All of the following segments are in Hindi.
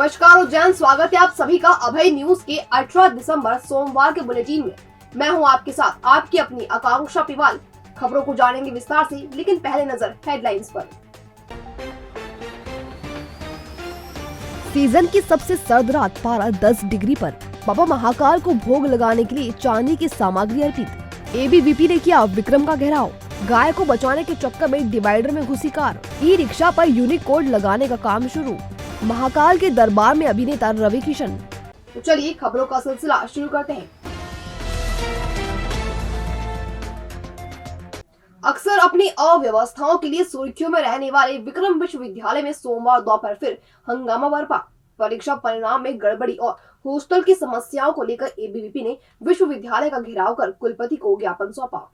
नमस्कार और जैन, स्वागत है आप सभी का अभय न्यूज के 18 दिसंबर सोमवार के बुलेटिन में। मैं हूं आपके साथ आपकी अपनी आकांक्षा पिवाल। खबरों को जानेंगे विस्तार से, लेकिन पहले नजर हेडलाइंस पर। सीजन की सबसे सर्द रात पारा 10 डिग्री पर। बाबा महाकाल को भोग लगाने के लिए चांदी की सामग्री अर्पित। एबीवीपी ने किया विक्रम का घेराव। गाय को बचाने के चक्कर में डिवाइडर में घुसी कार। ई रिक्शा पर यूनिक कोड लगाने का काम शुरू। महाकाल के दरबार में अभिनेता रवि किशन। तो चलिए खबरों का सिलसिला शुरू करते हैं। अक्सर अपनी अव्यवस्थाओं के लिए सुर्खियों में रहने वाले विक्रम विश्वविद्यालय में सोमवार दोपहर फिर हंगामा बरपा। परीक्षा परिणाम में गड़बड़ी और हॉस्टल की समस्याओं को लेकर एबीवीपी ने विश्वविद्यालय का घेराव कर कुलपति को ज्ञापन सौंपा।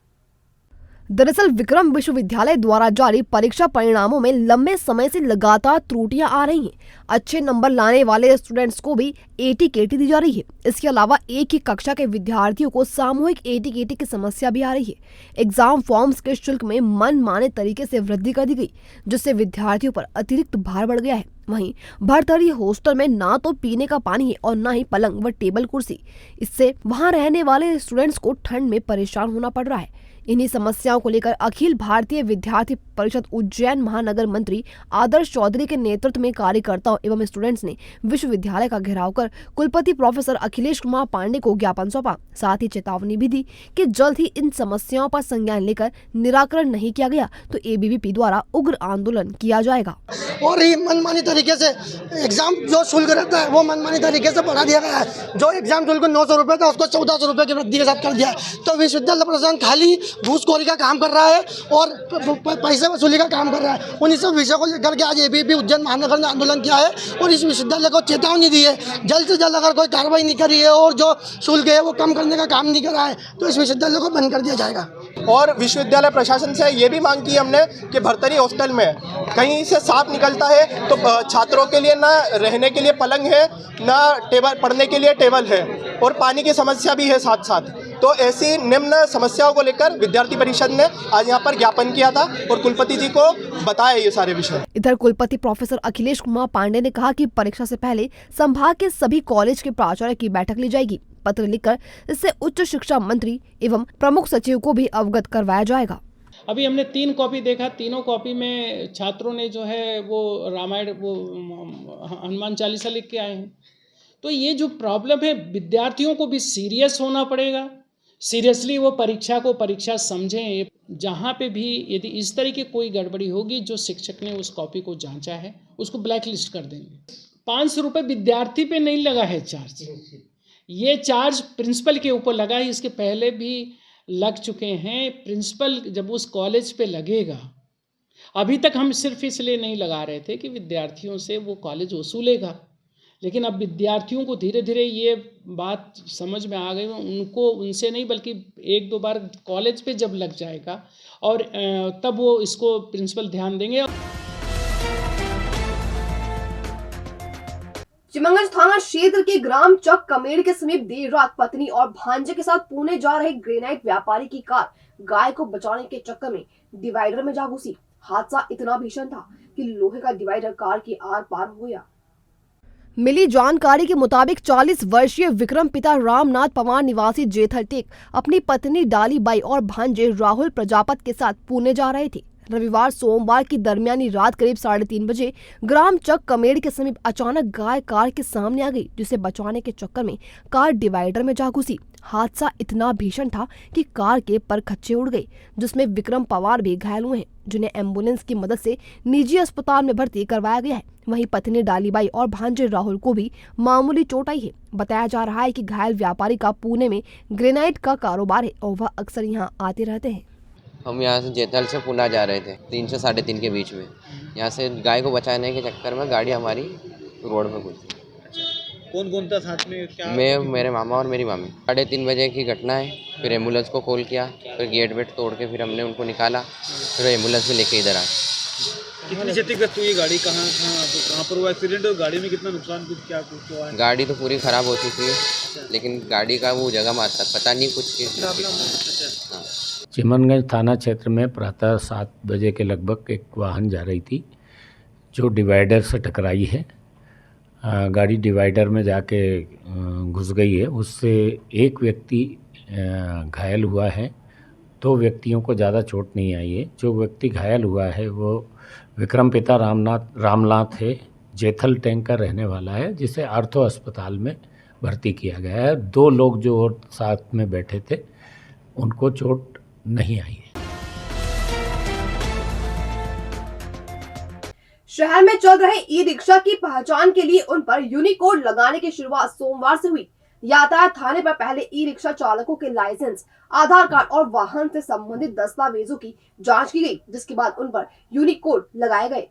दरअसल विक्रम विश्वविद्यालय द्वारा जारी परीक्षा परिणामों में लंबे समय से लगातार त्रुटियां आ रही हैं। अच्छे नंबर लाने वाले स्टूडेंट्स को भी एटी-केटी दी जा रही है। इसके अलावा एक ही कक्षा के विद्यार्थियों को सामूहिक एटी-केटी की समस्या भी आ रही है। एग्जाम फॉर्म्स के शुल्क में मनमाने तरीके से वृद्धि कर दी गई, जिससे विद्यार्थियों पर अतिरिक्त भार बढ़ गया है। वहीं भरतरी हॉस्टल में ना तो पीने का पानी है और ना ही पलंग व टेबल कुर्सी। इससे वहां रहने वाले स्टूडेंट्स को ठंड में परेशान होना पड़ रहा है। इन्हीं समस्याओं को लेकर अखिल भारतीय विद्यार्थी परिषद उज्जैन महानगर मंत्री आदर्श चौधरी के नेतृत्व में कार्यकर्ताओं एवं स्टूडेंट्स ने विश्वविद्यालय का घेराव कर कुलपति प्रोफेसर अखिलेश कुमार पांडे को ज्ञापन सौंपा। साथ ही चेतावनी भी दी कि जल्द ही इन समस्याओं पर संज्ञान लेकर निराकरण नहीं किया गया तो एबीवीपी द्वारा उग्र आंदोलन किया जाएगा। और ही मनमानी तरीके से एग्जाम जो शुल्क रहता है वो मनमानी तरीके से बढ़ा दिया गया है। जो एग्जाम शुल्क 900 रुपये था उसको 1400 रुपये की वृद्धि के साथ कर दिया है। तो विश्वविद्यालय प्रशासन खाली घूसखोरी का काम कर रहा है और पैसे वसूली का काम कर रहा है। उन सब विषयों को लेकर के आज एबीवीपी उज्जैन महानगर ने आंदोलन किया है और इस विश्वविद्यालय को चेतावनी दी है। जल्द से जल्द अगर कोई कार्रवाई नहीं करी है और जो शुल्क है वो कम करने का काम नहीं कर रहा है तो इस विश्वविद्यालय को बंद कर दिया जाएगा। और विश्वविद्यालय प्रशासन से ये भी मांग की हमने कि भरतरी हॉस्टल में कहीं से सांप निकलता है तो छात्रों के लिए ना रहने के लिए पलंग है, ना टेबल पढ़ने के लिए टेबल है और पानी की समस्या भी है साथ साथ। तो ऐसी निम्न समस्याओं को लेकर विद्यार्थी परिषद ने आज यहाँ पर ज्ञापन किया था और कुलपति जी को बताया ये सारे विषय। इधर कुलपति प्रोफेसर अखिलेश कुमार पांडे ने कहा कि परीक्षा से पहले संभाग के सभी कॉलेज के प्राचार्य की बैठक ली जाएगी। पत्र लिखकर इससे उच्च शिक्षा मंत्री एवं प्रमुख सचिव को भी अवगत करवाया जाएगा। अभी हमने 3 कॉपी देखा, तीनों कॉपी में छात्रों ने जो है वो रामायण वो हनुमान चालीसा लिख के आए हैं। तो ये जो प्रॉब्लम है विद्यार्थियों को भी सीरियस होना पड़ेगा। सीरियसली वो परीक्षा समझें। जहाँ पे भी यदि इस तरह की कोई गड़बड़ी होगी, जो शिक्षक ने उस कॉपी को जांचा है उसको ब्लैक लिस्ट कर देंगे। 500 रुपये विद्यार्थी पे नहीं लगा है चार्ज, ये चार्ज प्रिंसिपल के ऊपर लगा है। इसके पहले भी लग चुके हैं। प्रिंसिपल जब उस कॉलेज पे लगेगा, अभी तक हम सिर्फ इसलिए नहीं लगा रहे थे कि विद्यार्थियों से वो कॉलेज वसूलेगा, लेकिन अब विद्यार्थियों को धीरे धीरे ये बात समझ में आ गई। उनको उनसे नहीं बल्कि 1-2 बार कॉलेज पे जब लग जाएगा और तब वो इसको प्रिंसिपल ध्यान देंगे। चिमंगज थाना क्षेत्र के ग्राम चक कमेड़ के समीप देर रात पत्नी और भांजे के साथ पुणे जा रहे ग्रेनाइट व्यापारी की कार गाय को बचाने के चक्कर में डिवाइडर में जा घुसी। हादसा इतना भीषण था कि लोहे का डिवाइडर कार के आर पार हो गया। मिली जानकारी के मुताबिक 40 वर्षीय विक्रम पिता रामनाथ पवार निवासी जेथल टेक अपनी पत्नी डाली बाई और भांजे राहुल प्रजापत के साथ पुणे जा रहे थे। रविवार सोमवार की दरमियानी रात करीब 3:30 बजे ग्राम चक कमेड़ के समीप अचानक गाय कार के सामने आ गई, जिसे बचाने के चक्कर में कार डिवाइडर में जा घुसी। हादसा इतना भीषण था कि कार के परखच्चे उड़ गए, जिसमें विक्रम पवार भी घायल हुए हैं, जिन्हें एम्बुलेंस की मदद से निजी अस्पताल में भर्ती करवाया गया है। वहीं पत्नी डालीबाई और भांजे राहुल को भी मामूली चोट आई है। बताया जा रहा है कि घायल व्यापारी का पुणे में ग्रेनाइट का कारोबार है और वह अक्सर यहाँ आते रहते हैं। हम यहाँ से जेथल से पुणे जा रहे थे 3 से 3:30 के बीच में। यहाँ से गाय को बचाने के चक्कर में गाड़ी हमारी रोड में घुसी। कौन कौन था साथ में? क्या मैं, मेरे मामा और मेरी मामी। 3:30 बजे की घटना है। फिर एम्बुलेंस को कॉल किया, फिर गेट वेट तोड़ के फिर हमने उनको निकाला, फिर एम्बुलेंस में लेके इधर आए। कितनी क्षतिग्रस्त हुई गाड़ी? कहाँ पर हुआ एक्सीडेंट और गाड़ी में कितना नुकसान कुछ हुआ है? गाड़ी तो पूरी ख़राब हो चुकी है, लेकिन गाड़ी का वो जगह मारता पता नहीं कुछ। चिमनगंज थाना क्षेत्र में प्रातः 7 बजे के लगभग एक वाहन जा रही थी जो डिवाइडर से टकराई है। गाड़ी डिवाइडर में जाके घुस गई है। उससे एक व्यक्ति घायल हुआ है, 2 व्यक्तियों को ज़्यादा चोट नहीं आई है। जो व्यक्ति घायल हुआ है वो विक्रम पिता रामनाथ है, जैथल टैंक का रहने वाला है, जिसे आर्थो अस्पताल में भर्ती किया गया है। 2 लोग जो और साथ में बैठे थे उनको चोट नहीं आई है। शहर में चल रहे ई रिक्शा की पहचान के लिए उन पर यूनिकोड लगाने की शुरुआत सोमवार से हुई। यातायात थाने पर पहले ई रिक्शा चालकों के लाइसेंस, आधार कार्ड और वाहन से संबंधित दस्तावेजों की जांच की गई, जिसके बाद उन पर यूनिकोड लगाए गए।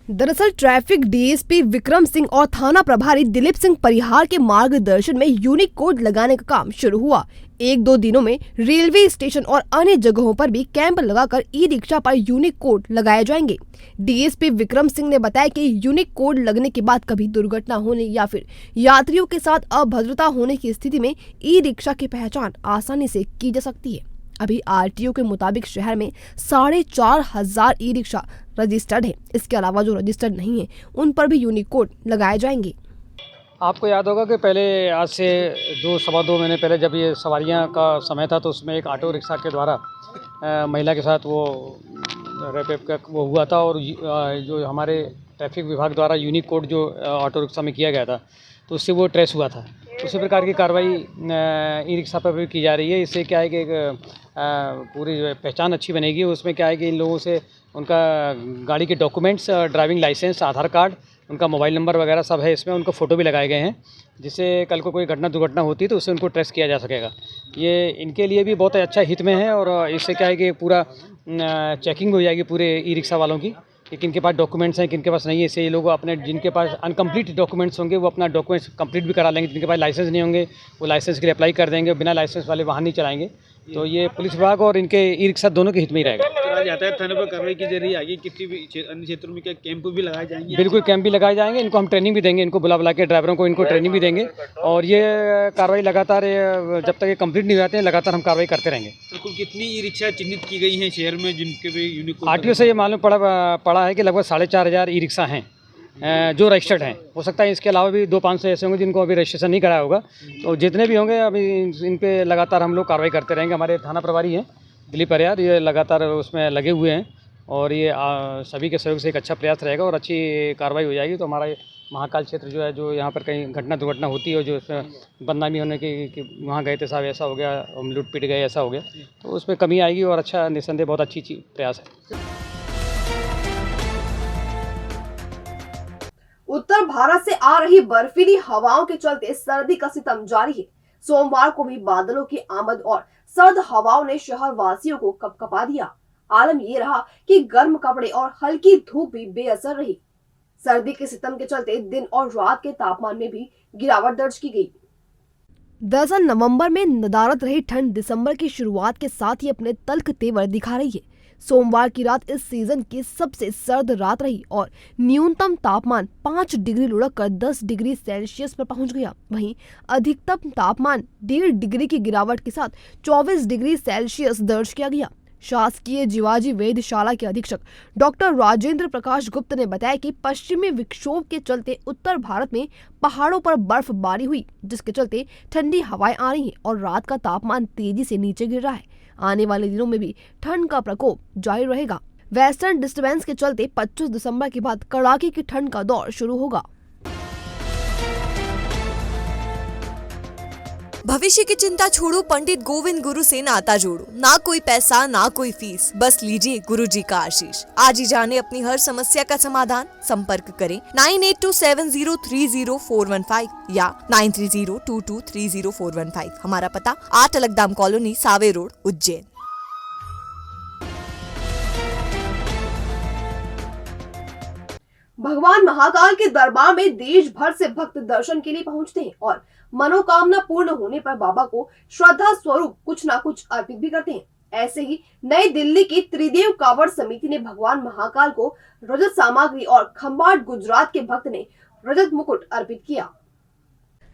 दरअसल ट्रैफिक डीएसपी विक्रम सिंह और थाना प्रभारी दिलीप सिंह परिहार के मार्गदर्शन में यूनिक कोड लगाने का काम शुरू हुआ। 1-2 दिनों में रेलवे स्टेशन और अन्य जगहों पर भी कैंप लगाकर ई रिक्शा पर यूनिक कोड लगाए जाएंगे। डीएसपी विक्रम सिंह ने बताया कि यूनिक कोड लगने के बाद कभी दुर्घटना होने या फिर यात्रियों के साथ अभद्रता होने की स्थिति में ई रिक्शा की पहचान आसानी से की जा सकती है। अभी आरटीओ के मुताबिक शहर में 4,500 ई रिक्शा रजिस्टर्ड है। इसके अलावा जो रजिस्टर्ड नहीं है उन पर भी यूनिक कोड लगाए जाएंगे। आपको याद होगा कि पहले आज से 2-2.5 महीने पहले जब ये सवारियां का समय था तो उसमें एक ऑटो रिक्शा के द्वारा महिला के साथ वो रेप का वो हुआ था, और जो हमारे ट्रैफिक विभाग द्वारा यूनिक कोड जो ऑटो रिक्शा में किया गया था तो उससे वो ट्रेस हुआ था। उसी प्रकार की कार्रवाई ई रिक्शा पर भी की जा रही है। इससे क्या है कि पूरी जो है पहचान अच्छी बनेगी। उसमें क्या है कि इन लोगों से उनका गाड़ी के डॉक्यूमेंट्स, ड्राइविंग लाइसेंस, आधार कार्ड, उनका मोबाइल नंबर वगैरह सब है इसमें। उनको फ़ोटो भी लगाए गए हैं, जिससे कल को कोई दुर्घटना होती है तो उससे उनको ट्रेस किया जा सकेगा। ये इनके लिए भी बहुत अच्छा हित में है, और इससे क्या है कि पूरा चेकिंग हो जाएगी पूरे ई रिक्शा वालों की कि किनके पास डॉक्यूमेंट्स हैं, किनके पास नहीं है। इससे ये लोग अपने जिनके पास अनकम्प्लीट डॉक्यूमेंट्स होंगे वो अपना डॉक्यूमेंट्स कंप्लीट भी करा लेंगे। जिनके पास लाइसेंस नहीं होंगे वो लाइसेंस के लिए अप्लाई कर देंगे। बिना लाइसेंस वाले वाहन नहीं चलाएंगे। तो ये पुलिस विभाग और इनके ई रिक्शा दोनों के हित में ही रहेगा। तो आज यातायात थाने पर कार्रवाई की जा रही है, आगे किसी भी अन्य क्षेत्रों में क्या कैंप भी लगाए जाएंगे? बिल्कुल कैंप भी लगाए जाएंगे। इनको हम ट्रेनिंग भी देंगे, इनको बुला के ड्राइवरों को इनको ट्रेनिंग भी देंगे, और ये कार्रवाई लगातार जब तक ये कंप्लीट नहीं हो जाते हैं लगातार हम कार्रवाई करते रहेंगे। तो कुल कितनी ई रिक्शा चिन्हित की गई हैं शहर में जिनके भी यूनिक आरटीओ से ये मालूम पड़ा है कि लगभग 4,500 ई रिक्शा हैं जो रजिस्टर्ड हैं। हो सकता है इसके अलावा भी 200-500 ऐसे होंगे जिनको अभी रजिस्ट्रेशन नहीं कराया होगा। तो जितने भी होंगे अभी इन पे लगातार हम लोग कार्रवाई करते रहेंगे। हमारे थाना प्रभारी हैं दिलीप परिहार, ये लगातार उसमें लगे हुए हैं, और ये सभी के सहयोग से एक अच्छा प्रयास रहेगा और अच्छी कार्रवाई हो जाएगी। तो हमारा ये महाकाल क्षेत्र जो है, जो यहाँ पर कहीं दुर्घटना होती है, जो उसमें बदनामी होने की कि वहाँ गए थे साहब ऐसा हो गया, हम लूट पीट गए ऐसा हो गया, तो उसमें कमी आएगी। और अच्छा निस्संदेह बहुत अच्छी प्रयास है। उत्तर भारत से आ रही बर्फीली हवाओं के चलते सर्दी का सितम जारी है। सोमवार को भी बादलों की आमद और सर्द हवाओं ने शहर वासियों को कपकपा दिया। आलम ये रहा कि गर्म कपड़े और हल्की धूप भी बेअसर रही। सर्दी के सितम के चलते दिन और रात के तापमान में भी गिरावट दर्ज की गई। दरअसल नवंबर में नदारद रही ठंड दिसंबर की शुरुआत के साथ ही अपने तल्ख तेवर दिखा रही है। सोमवार की रात इस सीजन की सबसे सर्द रात रही और न्यूनतम तापमान 5 डिग्री लुढ़क कर 10 डिग्री सेल्सियस पर पहुंच गया। वहीं अधिकतम तापमान 1.5 डिग्री की गिरावट के साथ 24 डिग्री सेल्सियस दर्ज किया गया। शासकीय जिवाजी वेधशाला के अधीक्षक डॉक्टर राजेंद्र प्रकाश गुप्त ने बताया कि पश्चिमी विक्षोभ के चलते उत्तर भारत में पहाड़ों पर बर्फबारी हुई, जिसके चलते ठंडी हवाएं आ रही हैं और रात का तापमान तेजी से नीचे गिर रहा है। आने वाले दिनों में भी ठंड का प्रकोप जारी रहेगा। वेस्टर्न डिस्टर्बेंस के चलते 25 दिसंबर के बाद कड़ाके की ठंड का दौर शुरू होगा। भविष्य की चिंता छोड़ो, पंडित गोविंद गुरु से नाता जोड़ो। ना कोई पैसा ना कोई फीस, बस लीजिए गुरुजी का आशीष। आज ही जाने अपनी हर समस्या का समाधान। संपर्क करें 9827030415 या 9302230415। हमारा पता 8 अलगदाम कॉलोनी, सावे रोड, उज्जैन। भगवान महाकाल के दरबार में देश भर से भक्त दर्शन के लिए पहुंचते हैं और मनोकामना पूर्ण होने पर बाबा को श्रद्धा स्वरूप कुछ ना कुछ अर्पित भी करते हैं। ऐसे ही नई दिल्ली की त्रिदेव कांवड़ समिति ने भगवान महाकाल को रजत सामग्री और खंबाट गुजरात के भक्त ने रजत मुकुट अर्पित किया।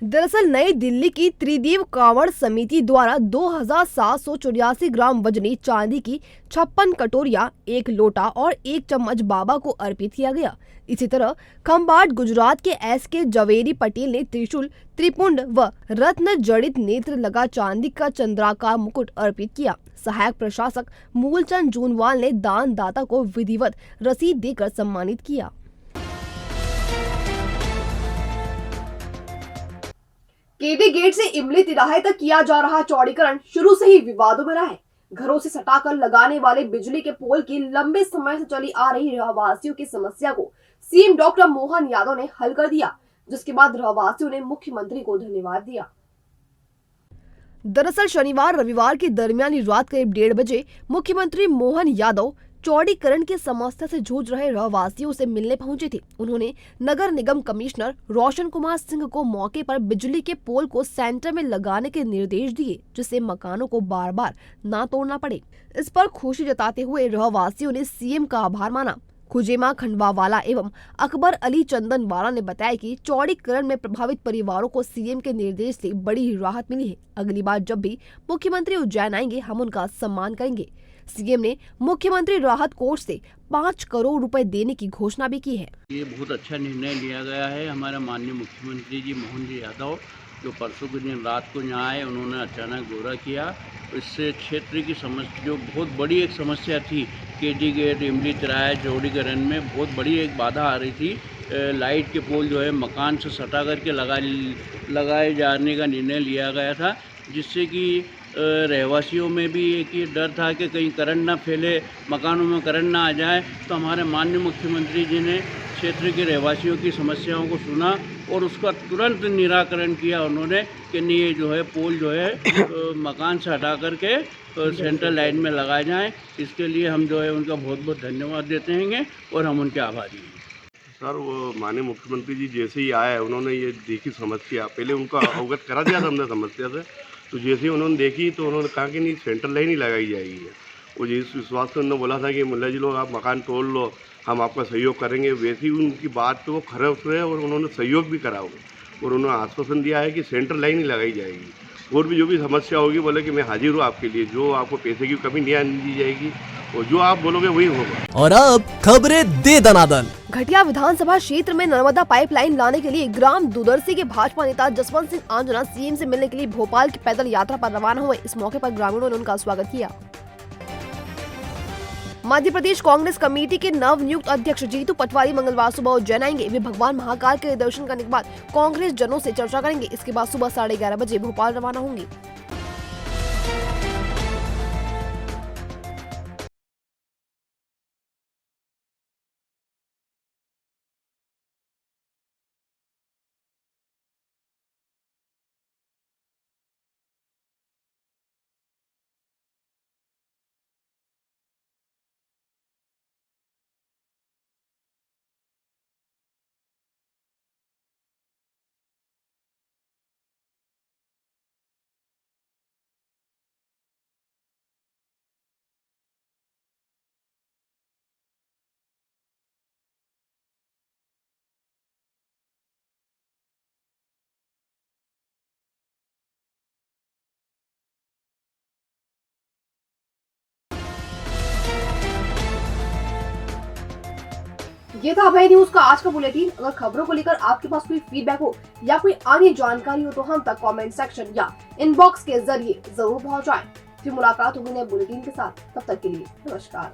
दरअसल नई दिल्ली की त्रिदेव कांवड़ समिति द्वारा 2784 ग्राम वजनी चांदी की 56 कटोरियां, 1 लोटा और 1 चम्मच बाबा को अर्पित किया गया। इसी तरह खंभात गुजरात के SK जवेरी पटेल ने त्रिशूल, त्रिपुंड व रत्न जड़ित नेत्र लगा चांदी का चंद्राकार मुकुट अर्पित किया। सहायक प्रशासक मूलचंद जूनवाल ने दान दाता को विधिवत रसीद देकर सम्मानित किया। केडी गेट से इमली तिराहे तक किया जा रहा चौड़ीकरण शुरू से ही विवादों में रहा है। घरों से सटाकर लगाने वाले बिजली के पोल की लंबे समय से चली आ रही रहवासियों की समस्या को सीएम डॉक्टर मोहन यादव ने हल कर दिया, जिसके बाद रहवासियों ने मुख्यमंत्री को धन्यवाद दिया। दरअसल शनिवार रविवार की दरमियानी रात करीब 1:30 बजे मुख्यमंत्री मोहन यादव चौड़ीकरण की समस्या से जूझ रहे रहवासियों से मिलने पहुंचे थे। उन्होंने नगर निगम कमिश्नर रोशन कुमार सिंह को मौके पर बिजली के पोल को सेंटर में लगाने के निर्देश दिए, जिससे मकानों को बार बार ना तोड़ना पड़े। इस पर खुशी जताते हुए रहवासियों ने सीएम का आभार माना। खुजेमा खंडवावाला एवं अकबर अली चंदनवाला ने बताया कि चौड़ीकरण में प्रभावित परिवारों को सीएम के निर्देश से बड़ी राहत मिली है। अगली बार जब भी मुख्यमंत्री उज्जैन आएंगे, हम उनका सम्मान करेंगे। सीएम ने मुख्यमंत्री राहत कोष से 5 करोड़ रुपए देने की घोषणा भी की है। ये बहुत अच्छा निर्णय लिया गया है। हमारे माननीय मुख्यमंत्री जी मोहन जी यादव जो परसों के दिन रात को यहाँ आए, उन्होंने अचानक दौरा किया। इससे क्षेत्र की समस्या, जो बहुत बड़ी एक समस्या थी, केडी गेट इमली तिराहे चौड़ीकरण में बहुत बड़ी एक बाधा आ रही थी। लाइट के पोल जो है मकान से सटा करके लगाए जाने का निर्णय लिया गया था, जिससे कि रहवासियों में भी एक ये डर था कि कहीं करंट ना फैले, मकानों में करंट ना आ जाए। तो हमारे माननीय मुख्यमंत्री जी ने क्षेत्र के रहवासियों की समस्याओं को सुना और उसका तुरंत निराकरण किया उन्होंने कि नहीं, ये जो है पोल जो है मकान से हटा करके सेंट्रल लाइन में लगाए जाएं। इसके लिए हम जो है उनका बहुत बहुत धन्यवाद देते हैं और हम उनके आभारी हैं। सर, वो माननीय मुख्यमंत्री जी जैसे ही आए, उन्होंने ये देखी समस्या, पहले उनका अवगत करा दिया था हमने समस्या से, तो जैसे ही उन्होंने देखी तो उन्होंने कहा कि नहीं, सेंट्रल लाइन ही लगाई जाएगी। और जिस विश्वास से उन्होंने बोला था कि मुल्ला जी लोग आप मकान तोड़ लो, हम आपका सहयोग करेंगे, वैसे ही उनकी बात पे वो खरे उतरे और उन्होंने सहयोग भी करा और उन्होंने आश्वासन दिया है कि सेंट्रल लाइन ही लगाई जाएगी। और भी जो भी समस्या होगी, बोले कि मैं हाजिर हूँ आपके लिए, जो आपको पैसे की कमी नहीं आने दी जाएगी और जो आप बोलोगे वही होगा। और अब खबरें दे दनादन। घटिया विधानसभा क्षेत्र में नर्मदा पाइपलाइन लाने के लिए ग्राम दुदरसी के भाजपा नेता जसवंत सिंह आंजना सीएम से मिलने के लिए भोपाल की पैदल यात्रा पर रवाना हुए। इस मौके पर ग्रामीणों ने उनका स्वागत किया। मध्य प्रदेश कांग्रेस कमेटी के नव नियुक्त अध्यक्ष जीतू पटवारी मंगलवार सुबह उज्जैन आएंगे। वे भगवान महाकाल के दर्शन करने के बाद कांग्रेस जनों से चर्चा करेंगे। इसके बाद सुबह 11:30 बजे भोपाल रवाना होंगे। ये था अभय न्यूज का आज का बुलेटिन। अगर खबरों को लेकर आपके पास कोई फीडबैक हो या कोई अन्य जानकारी हो तो हम तक कमेंट सेक्शन या इनबॉक्स के जरिए जरूर पहुंचाएं। फिर मुलाकात होगी नए बुलेटिन के साथ। तब तक के लिए नमस्कार।